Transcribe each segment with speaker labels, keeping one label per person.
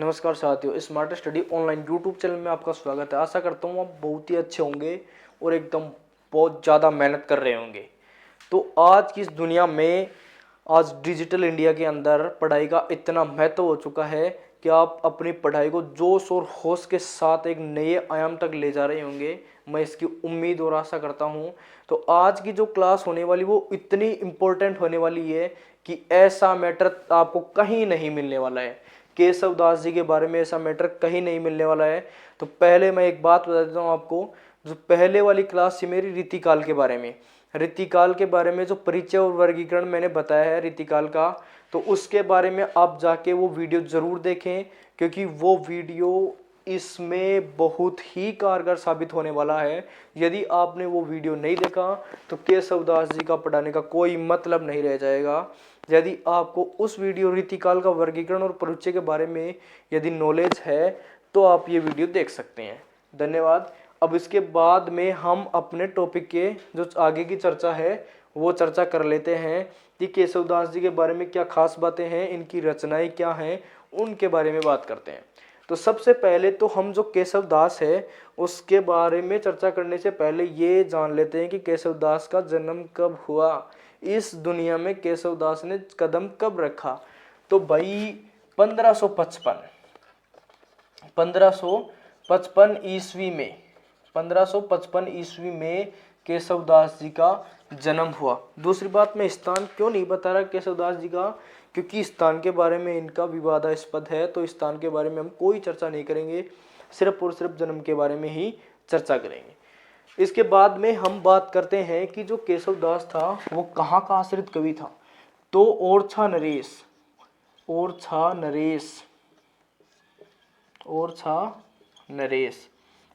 Speaker 1: नमस्कार साथियों, smart study online YouTube channel में आपका स्वागत है। आशा करता हूँ आप बहुत ही अच्छे होंगे और एकदम बहुत ज़्यादा मेहनत कर रहे होंगे। तो आज की इस दुनिया में, आज डिजिटल इंडिया के अंदर पढ़ाई का इतना महत्व हो चुका है कि आप अपनी पढ़ाई को जोश और होश के साथ एक नए आयाम तक ले जा रहे होंगे। मैं इसकी उम्मीद और आशा करता हूँ। तो आज की जो क्लास होने वाली वो इतनी इम्पोर्टेंट होने वाली है कि ऐसा मैटर आपको कहीं नहीं मिलने वाला है। केशव दास जी के बारे में ऐसा मैटर कहीं नहीं मिलने वाला है। तो पहले मैं एक बात बता देता हूँ आपको। जो पहले वाली क्लास थी मेरी रीतिकाल के बारे में, रीतिकाल के बारे में जो परिचय और वर्गीकरण मैंने बताया है रीतिकाल का, तो उसके बारे में आप जाके वो वीडियो ज़रूर देखें, क्योंकि वो वीडियो इसमें बहुत ही कारगर साबित होने वाला है। यदि आपने वो वीडियो नहीं देखा तो केशव दास जी का पढ़ाने का कोई मतलब नहीं रह जाएगा। यदि आपको उस वीडियो रीतिकाल का वर्गीकरण और परिचय के बारे में यदि नॉलेज है तो आप ये वीडियो देख सकते हैं। धन्यवाद। अब इसके बाद में हम अपने टॉपिक के जो आगे की चर्चा है वो चर्चा कर लेते हैं कि केशव दास जी के बारे में क्या खास बातें हैं, इनकी रचनाएं क्या हैं, उनके बारे में बात करते हैं। तो सबसे पहले तो हम जो केशव दास है उसके बारे में चर्चा करने से पहले ये जान लेते हैं कि केशव दास का जन्म कब हुआ, इस दुनिया में केशव दास ने कदम कब रखा। तो भाई 1555 ईस्वी में 1555 ईस्वी में केशव दास जी का जन्म हुआ। दूसरी बात, मैं स्थान क्यों नहीं बता रहा केशव दास जी का, क्योंकि स्थान के बारे में इनका विवादास्पद है, तो स्थान के बारे में हम कोई चर्चा नहीं करेंगे, सिर्फ और सिर्फ जन्म के बारे में ही चर्चा करेंगे। इसके बाद में हम बात करते हैं कि जो केशव दास था वो कहाँ का आश्रित कवि था। तो ओरछा नरेश,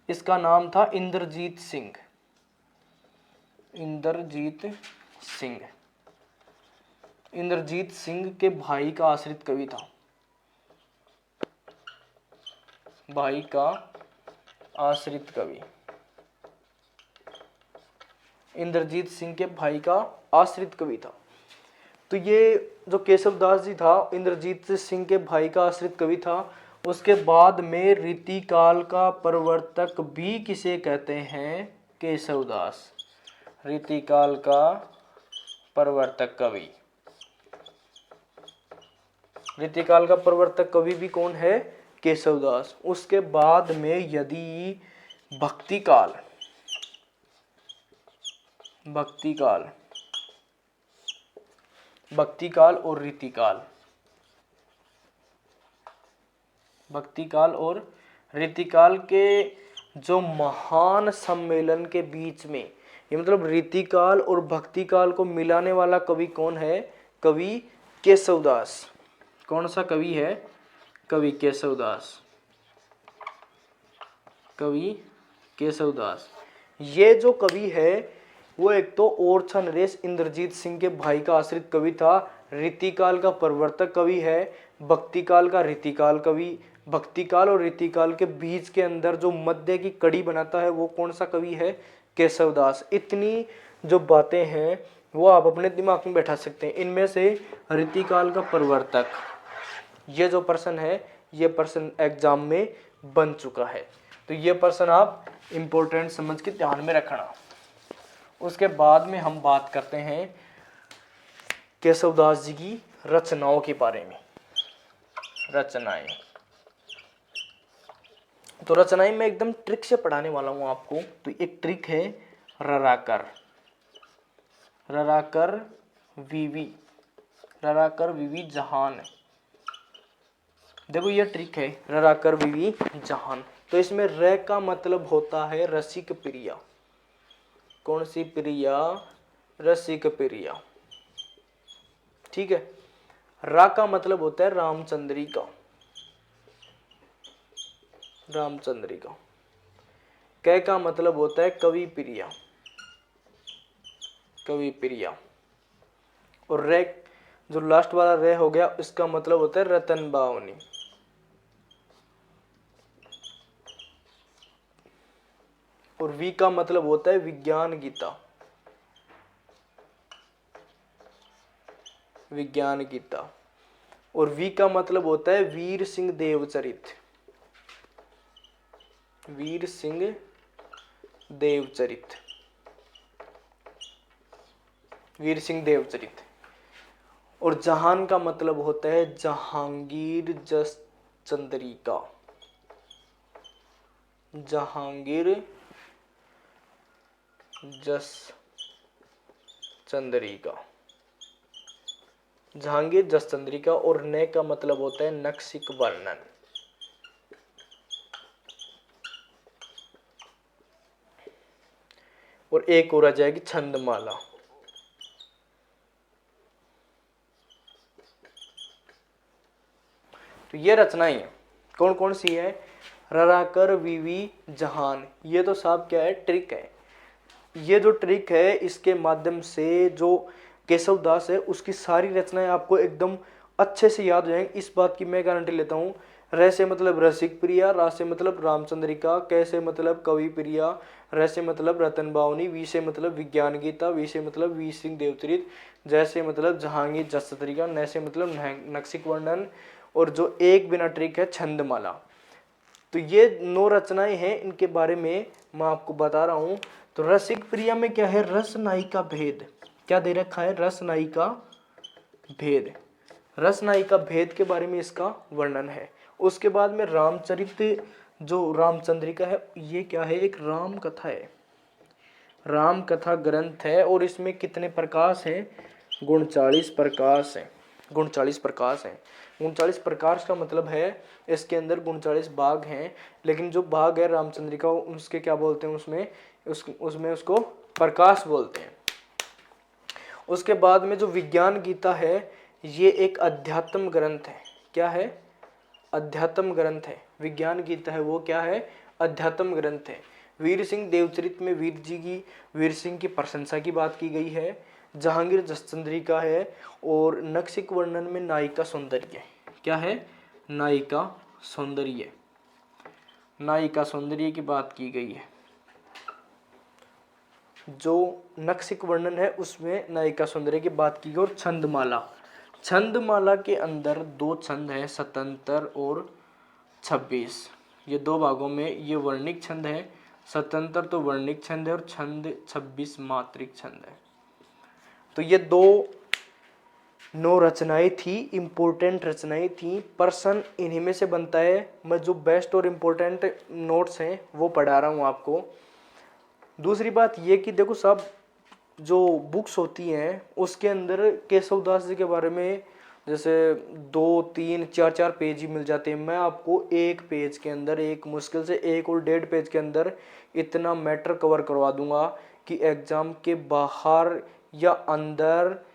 Speaker 1: इसका नाम था इंद्रजीत सिंह के भाई का आश्रित कवि था। भाई का आश्रित कवि, इंद्रजीत सिंह के भाई का आश्रित कवि था। तो ये जो केशव दास जी था इंद्रजीत सिंह के भाई का आश्रित कवि था। उसके बाद में रीतिकाल का प्रवर्तक भी किसे कहते हैं? केशव दास। रीतिकाल का प्रवर्तक कवि, रीतिकाल का प्रवर्तक कवि भी कौन है? केशव दास। उसके बाद में यदि भक्तिकाल और रीतिकाल के जो महान सम्मेलन के बीच में, ये मतलब रीतिकाल और भक्तिकाल को मिलाने वाला कवि कौन है? कवि केशव दास। कौन सा कवि है? कवि केशव दास। ये जो कवि है वो एक तो ओरछा नरेश इंद्रजीत सिंह के भाई का आश्रित कवि था, रीतिकाल का प्रवर्तक कवि है, भक्तिकाल का रीतिकाल कवि। भक्तिकाल और रीतिकाल के बीच के अंदर जो मध्य की कड़ी बनाता है वो कौन सा कवि है? केशव दास। इतनी जो बातें हैं वो आप अपने दिमाग में बैठा सकते हैं। इनमें से रीतिकाल का प्रवर्तक, ये जो पर्सन है, ये पर्सन एग्जाम में बन चुका है, तो ये पर्सन आप इंपॉर्टेंट समझ के ध्यान में रखना। उसके बाद में हम बात करते हैं केशव दास जी की रचनाओं के बारे में। रचनाएं, तो रचनाएं मैं एकदम ट्रिक से पढ़ाने वाला हूं आपको। तो एक ट्रिक है रराकर विवी जहान। देखो ये ट्रिक है रराकर विवी जहान। तो इसमें र का मतलब होता है रसिक प्रिया। कौन सी प्रिया? रसिक प्रिया। ठीक है। रा का मतलब होता है रामचंद्रिका। क का मतलब होता है कवि प्रिया। और रे जो लास्ट वाला रे हो गया इसका मतलब होता है रतन बावनी। और वी का मतलब होता है विज्ञान गीता। और वी का मतलब होता है वीर सिंह देवचरित, वीर सिंह देवचरित, वीर सिंह देवचरित। और जहान का मतलब होता है जहांगीर जस चंद्रिका, जहांगीर जस चंद्रिका, जहांगीर जस चंद्रिका। और ने का मतलब होता है नक्सिक वर्णन। और एक और आ जाएगी छंदमाला। तो ये रचनाएं हैं, कौन कौन सी है? रराकर वीवी जहान। ये तो साहब क्या है? ट्रिक है। ये जो ट्रिक है इसके माध्यम से जो केशव दास है उसकी सारी रचनाएं आपको एकदम अच्छे से याद हो जाएंगी, इस बात की मैं गारंटी लेता हूँ। र से मतलब रसिक प्रिया, रा से मतलब रामचंद्रिका, कै से मतलब कवि प्रिया, र से मतलब रतन बावनी, वी से मतलब विज्ञान गीता, वी से मतलब वीर सिंह देवचरित, जैसे मतलब जहांगीर जस चंद्रिका, न से मतलब नक्सिक वर्णन, और जो एक बिना ट्रिक है छंदमाला। तो ये 9 रचनाएं हैं, इनके बारे में मैं आपको बता रहा हूं। तो रसिक प्रिया में क्या है? रस नाई का भेद। क्या दे रखा है? रस नाई का भेद। रस नाई का भेद के बारे में इसका वर्णन है। उसके बाद में रामचरित जो रामचंद्रिका है, ये क्या है? एक राम कथा है, राम कथा ग्रंथ है। और इसमें कितने प्रकाश हैं? 39 प्रकाश हैं, 39 प्रकाश हैं। 39 प्रकाश का मतलब है इसके अंदर 39 भाग हैं, लेकिन जो भाग है रामचंद्रिका उसके क्या बोलते हैं? उसमें उसको प्रकाश बोलते हैं। उसके बाद में जो विज्ञान गीता है, ये एक अध्यात्म ग्रंथ है। क्या है? अध्यात्म ग्रंथ है। विज्ञान गीता है वो क्या है? अध्यात्म ग्रंथ है। वीर सिंह देवचरित में वीर सिंह की प्रशंसा की बात की गई है। जहांगीर जसचंद्रिका है। और नक्सिक वर्णन में नायिका सौंदर्य। क्या है? नायिका सौंदर्य, नायिका सौंदर्य की बात की गई है। जो नक्सिक वर्णन है उसमें नायिका सौंदर्य की बात की गई। और छंदमाला, छंदमाला के अंदर 2 छंद हैं, स्वतंत्र और 26। ये 2 भागों में ये वर्णिक छंद है। स्वतंत्र तो वर्णिक छंद है और छंद 26 मात्रिक छंद है। तो ये 9 रचनाएं थी, इंपॉर्टेंट रचनाएं थी। प्रश्न इन्हीं में से बनता है। मैं जो बेस्ट और इम्पोर्टेंट नोट्स हैं वो पढ़ा रहा हूँ आपको। दूसरी बात ये कि देखो साहब, जो बुक्स होती हैं उसके अंदर केशव दास जी के बारे में जैसे 2, 3, 4 पेज ही मिल जाते हैं। मैं आपको एक पेज के अंदर, एक मुश्किल से 1 और 1.5 पेज के अंदर इतना मैटर कवर करवा दूंगा कि एग्जाम के बाहर या अंदर,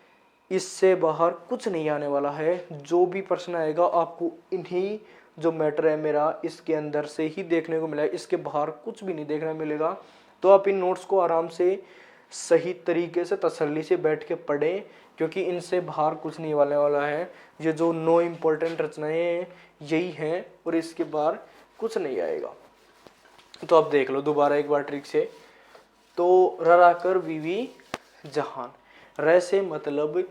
Speaker 1: इससे बाहर कुछ नहीं आने वाला है। जो भी प्रश्न आएगा आपको इन्हीं जो मैटर है मेरा इसके अंदर से ही देखने को मिला है, इसके बाहर कुछ भी नहीं देखने मिलेगा। तो आप इन नोट्स को आराम से सही तरीके से तसल्ली से बैठ के पढ़ें, क्योंकि इनसे बाहर कुछ नहीं वाले वाला है। ये जो 9 इम्पोर्टेंट रचनाएं हैं यही हैं और इसके बाहर कुछ नहीं आएगा। तो आप देख लो दोबारा एक बार ट्रिक से। तो रराकर वीवी जहान। र से मतलब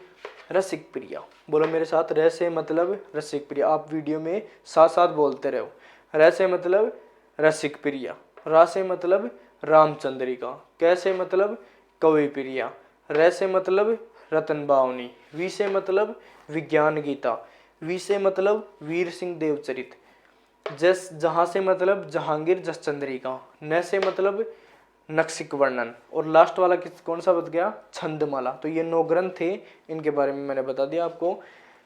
Speaker 1: रसिक प्रिया। बोलो मेरे साथ, र से मतलब रसिक प्रिया। आप वीडियो में साथ साथ बोलते रहो। र से मतलब रसिक प्रिया, रा से मतलब रामचंद्रिका, कैसे मतलब कवि प्रिया, र से मतलब रतन बावनी, वी से मतलब विज्ञान गीता, वी से मतलब वीर सिंह देवचरित, जस जहाँ से मतलब जहांगीर जस चंद्रिका, न से मतलब नक्सिक वर्णन, और लास्ट वाला कौन सा बच गया? छंदमाला। तो ये 9 ग्रंथ थे, इनके बारे में मैंने बता दिया आपको।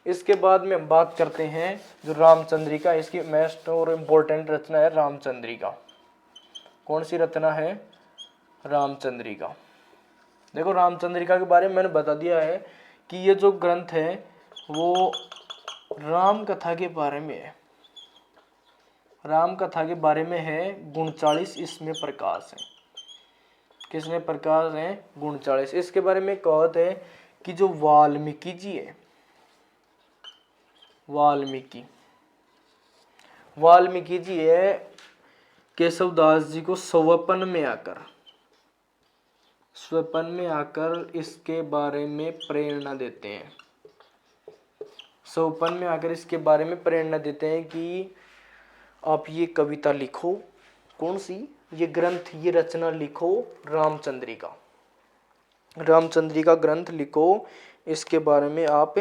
Speaker 1: इसके बाद में हम बात करते हैं जो रामचंद्रिका, इसकी मोस्ट और इम्पोर्टेंट रचना है रामचंद्रिका। कौन सी रचना है? रामचंद्रिका। देखो रामचंद्रिका के बारे में मैंने बता दिया है कि ये जो ग्रंथ है वो राम कथा के बारे में है। राम कथा के बारे में है। 39 इसमें प्रकाश है। किसमें प्रकाश है? 39। इसके बारे में कहते हैं कि जो वाल्मीकि जी है, वाल्मीकि जी है, केशव दास जी को स्वप्न में आकर इसके बारे में प्रेरणा देते हैं। सोपान में आकर इसके बारे में प्रेरणा देते हैं कि आप ये कविता लिखो, कौन सी, ये ग्रंथ, ये रचना लिखो, रामचंद्रिका, रामचंद्रिका ग्रंथ लिखो, इसके बारे में आप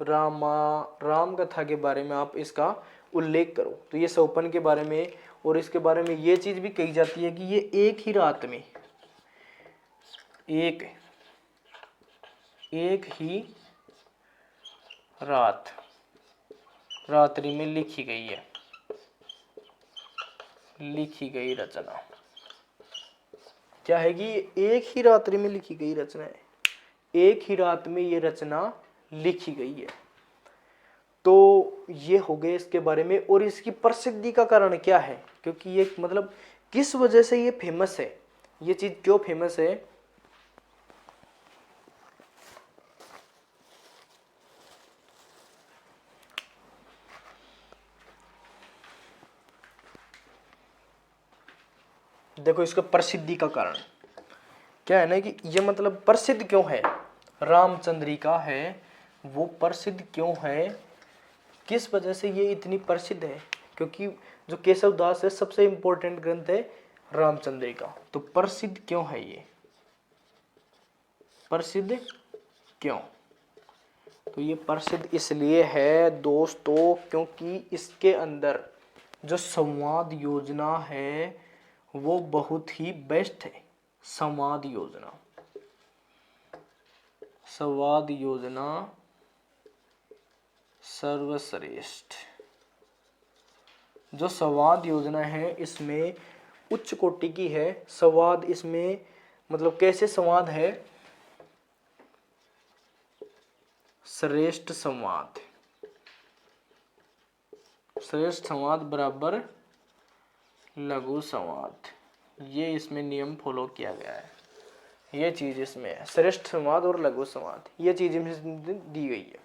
Speaker 1: राम कथा के बारे में आप इसका उल्लेख करो। तो ये सोपान के बारे में, और इसके बारे में ये चीज भी कही जाती है कि ये एक ही रात में, एक ही रात्रि में लिखी गई है, लिखी गई रचना। क्या है कि एक ही रात्रि में लिखी गई रचना है, एक ही रात में ये रचना लिखी गई है। तो ये हो गए इसके बारे में। और इसकी प्रसिद्धि का कारण क्या है, क्योंकि ये मतलब किस वजह से ये फेमस है, ये चीज क्यों फेमस है। देखो इसका प्रसिद्धि का कारण क्या है ना, कि ये मतलब प्रसिद्ध क्यों है, रामचंद्रिका है वो प्रसिद्ध क्यों है, किस वजह से ये इतनी प्रसिद्ध है, क्योंकि जो केशव दास है सबसे इंपॉर्टेंट ग्रंथ है रामचंद्रिका। तो प्रसिद्ध क्यों है ये, प्रसिद्ध क्यों, तो ये प्रसिद्ध इसलिए है दोस्तों क्योंकि इसके अंदर जो संवाद योजना है वो बहुत ही बेस्ट है। संवाद योजना, संवाद योजना सर्वश्रेष्ठ। जो संवाद योजना है इसमें उच्च कोटि की है। संवाद इसमें मतलब कैसे संवाद है, श्रेष्ठ संवाद, श्रेष्ठ संवाद बराबर लघु संवाद, ये इसमें नियम फॉलो किया गया है। ये चीज इसमें है, श्रेष्ठ संवाद और लघु संवाद, ये चीज इसमें दी गई है।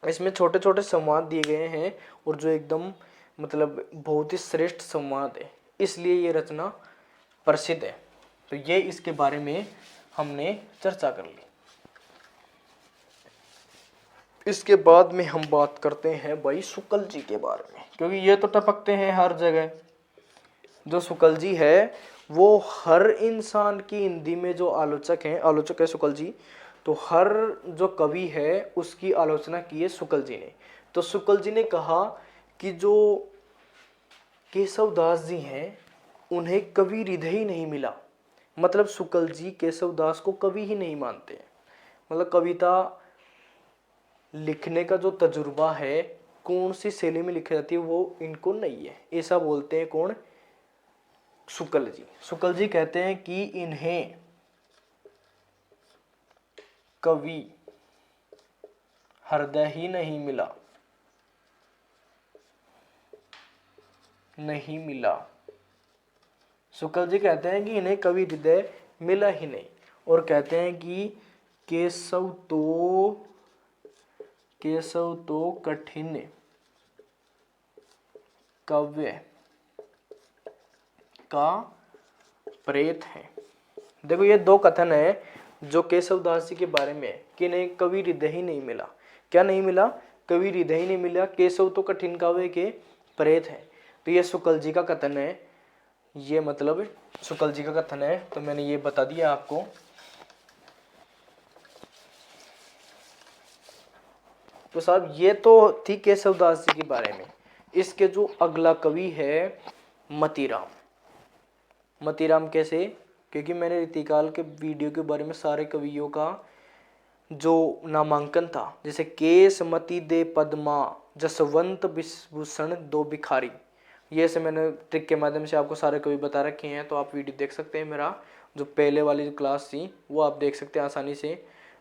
Speaker 1: इसमें छोटे छोटे संवाद दिए गए हैं और जो एकदम मतलब बहुत ही श्रेष्ठ संवाद है, इसलिए ये रचना प्रसिद्ध है। तो ये इसके बारे में हमने चर्चा कर ली। इसके बाद में हम बात करते हैं भाई शुक्ल जी के बारे में, क्योंकि ये तो टपकते हैं हर जगह। जो शुक्ल जी है वो हर इंसान की हिंदी में जो आलोचक हैं, आलोचक है शुक्ल जी, तो हर जो कवि है उसकी आलोचना की है शुक्ल जी ने। तो शुक्ल जी ने कहा कि जो केशव दास जी हैं उन्हें कवि हृदय ही नहीं मिला। मतलब शुक्ल जी केशव दास को कवि ही नहीं मानते हैं, मतलब कविता लिखने का जो तजुर्बा है, कौन सी शैली में लिखी जाती है वो इनको नहीं है, ऐसा बोलते हैं कौन, शुक्ल जी। शुक्ल जी कहते हैं कि इन्हें कवि हृदय ही नहीं मिला, नहीं मिला। शुक्ल जी कहते हैं कि इन्हें कवि हृदय मिला ही नहीं, और कहते हैं कि केशव तो कठिन काव्य का प्रेत है। देखो ये दो कथन है जो केशव दास जी के बारे में है कि इन्हें कवि हृदय ही नहीं मिला। क्या नहीं मिला, कवि हृदय ही नहीं मिला, केशव तो कठिन काव्य के प्रेत है। तो ये शुक्ल जी का कथन है, ये मतलब शुक्ल जी का कथन है। तो मैंने ये बता दिया आपको। तो साहब ये तो थी केशव दास जी के बारे में। इसके जो अगला कवि है मतीराम। मतीराम कैसे, क्योंकि मैंने रीतिकाल के वीडियो के बारे में सारे कवियों का जो नामांकन था, जैसे केस मति दे पद्मा जसवंत विभूषण दो भिखारी, ये से मैंने ट्रिक के माध्यम से आपको सारे कवि बता रखे हैं। तो आप वीडियो देख सकते हैं, मेरा जो पहले वाली जो क्लास थी वो आप देख सकते हैं आसानी से।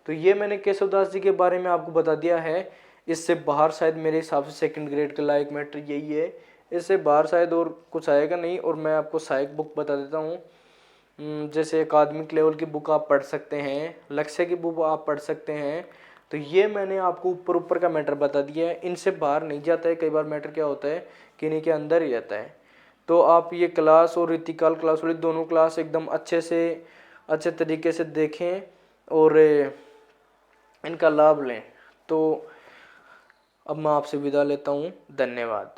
Speaker 1: तो ये मैंने केशव दास जी के बारे में आपको बता दिया है। इससे बाहर शायद मेरे हिसाब से सेकंड ग्रेड का लायक मैटर यही है, इससे बाहर शायद और कुछ आएगा नहीं। और मैं आपको सहायक बुक बता देता हूँ, जैसे अकादमिक लेवल की बुक आप पढ़ सकते हैं, लक्ष्य की बुक आप पढ़ सकते हैं। तो ये मैंने आपको ऊपर ऊपर का मैटर बता दिया है, इनसे बाहर नहीं जाता है। कई बार मैटर क्या होता है कि इन्हीं के अंदर ही रहता है। तो आप ये क्लास और रीतिकाल क्लास वाली दोनों क्लास एकदम अच्छे तरीके से देखें और इनका लाभ लें। तो अब मैं आपसे विदा लेता हूँ, धन्यवाद।